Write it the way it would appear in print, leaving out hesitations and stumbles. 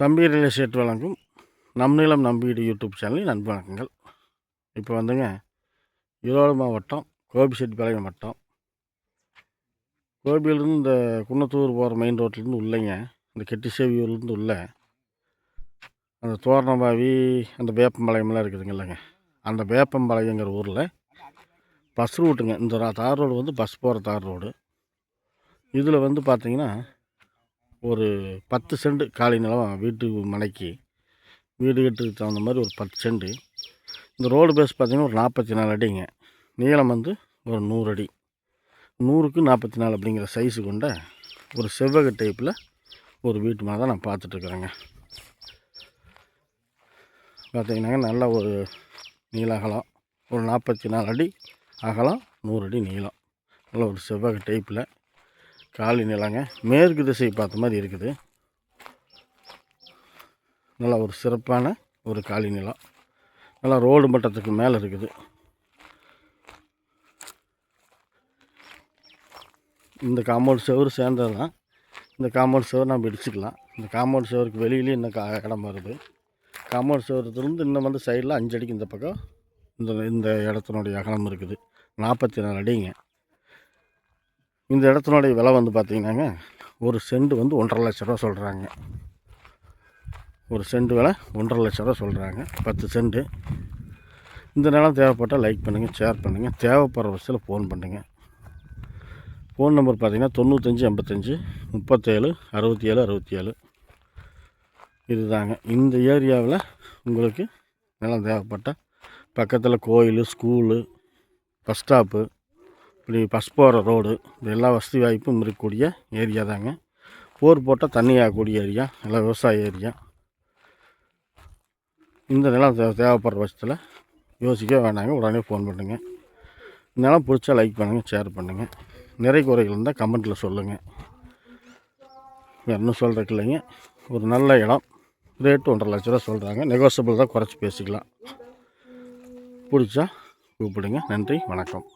தம்பி real estate வழங்கும் நம் நிலம் நம்பீடு யூடியூப் சேனலில் நண்பு வணக்கங்கள். இப்போ வந்துங்க ஈரோடு மாவட்டம் கோபிச்செட்டிப்பாளையம் வட்டம் கோபியிலேருந்து இந்த குன்னத்தூர் போகிற மெயின் ரோட்லேருந்து உள்ளேங்க இந்த கெட்டிசேவியூர்லேருந்து உள்ள அந்த தோரணபாவி அந்த வேப்பம்பாளையம்லாம் இருக்குதுங்க இல்லைங்க, அந்த வேப்பம்பாளையங்கிற ஊரில் பஸ் ரூட்டுங்க. இந்த தார் ரோடு வந்து பஸ் போகிற தார் ரோடு. இதில் வந்து பார்த்திங்கன்னா ஒரு 10 சென்ட் காலி நிலம் வீட்டு மனைக்கு வீடு கட்டுறதுக்கு தகுந்த மாதிரி ஒரு 10 சென்ட். இந்த ரோடு பேஸ் பார்த்திங்கன்னா ஒரு 44 அடிங்க, நீளம் வந்து ஒரு 100 அடி, 100க்கு 44 அப்படிங்கிற சைஸு கொண்ட ஒரு செவ்வக டைப்பில் ஒரு வீட்டு மாதிரி தான் நான் பார்த்துட்ருக்குறேங்க. பார்த்திங்கன்னாங்க நல்ல ஒரு நீள அகலம் ஒரு 44 அடி அகலம், 100 அடி நீளம், நல்ல ஒரு செவ்வக டைப்பில் காலி நிலங்க. மேற்கு திசை பார்த்த மாதிரி இருக்குது. நல்லா ஒரு சிறப்பான ஒரு காலி நிலம், நல்லா ரோடு மட்டத்துக்கு மேலே இருக்குது. இந்த காம்பவுண்ட் செவரு சேர்ந்தது தான். இந்த காம்பவுண்ட் செவரு நம்ம இடிச்சிக்கலாம். இந்த காம்பவுண்ட் செவருக்கு வெளியிலேயே இன்னும் இடம் வருது. காம்பவுண்ட் செவரத்துலேருந்து இன்னும் வந்து சைடில் 5 அடிக்கு இந்த பக்கம் இந்த இடத்தினுடைய அகலம் இருக்குது 44 அடிங்க. இந்த இடத்தினுடைய விலை வந்து பார்த்திங்கன்னாங்க ஒரு சென்ட் வந்து 1,50,000 லட்ச ரூபா சொல்கிறாங்க. ஒரு சென்ட் விலை 1,50,000 லட்ச ரூபா சொல்கிறாங்க, 10 சென்ட்டு. இந்த நிலம் தேவைப்பட்டால் லைக் பண்ணுங்கள், ஷேர் பண்ணுங்கள், தேவைப்படுற பட்சத்தில் ஃபோன் பண்ணுங்கள். ஃபோன் நம்பர் பார்த்திங்கன்னா 95 85 37 67 67 இதுதாங்க. இந்த ஏரியாவில் உங்களுக்கு நிலம் தேவைப்பட்டால் பக்கத்தில் கோயில், ஸ்கூலு, பஸ் ஸ்டாப்பு, இப்படி பஸ் போகிற ரோடு, இது எல்லா வசதி வாய்ப்பும் இருக்கக்கூடிய ஏரியா தாங்க. போர் போட்டால் தண்ணி ஆகக்கூடிய ஏரியா, நல்லா விவசாய ஏரியா. இந்த நிலம் தேவைப்படுற பட்சத்தில் யோசிக்க வேணாங்க, உடனே ஃபோன் பண்ணுங்கள். நிலம் பிடிச்சா லைக் பண்ணுங்கள், ஷேர் பண்ணுங்கள். நிறை குறைகள் இருந்தால் கமெண்ட்டில் சொல்லுங்கள். வேறு இன்னும் சொல்கிறதுக்கு இல்லைங்க. ஒரு நல்ல இடம், ரேட்டு 1,50,000 லட்ச ரூபா சொல்கிறாங்க. நெகோசியபிள் தான், குறைச்சி பேசிக்கலாம். பிடிச்சா கூப்பிடுங்க. நன்றி, வணக்கம்.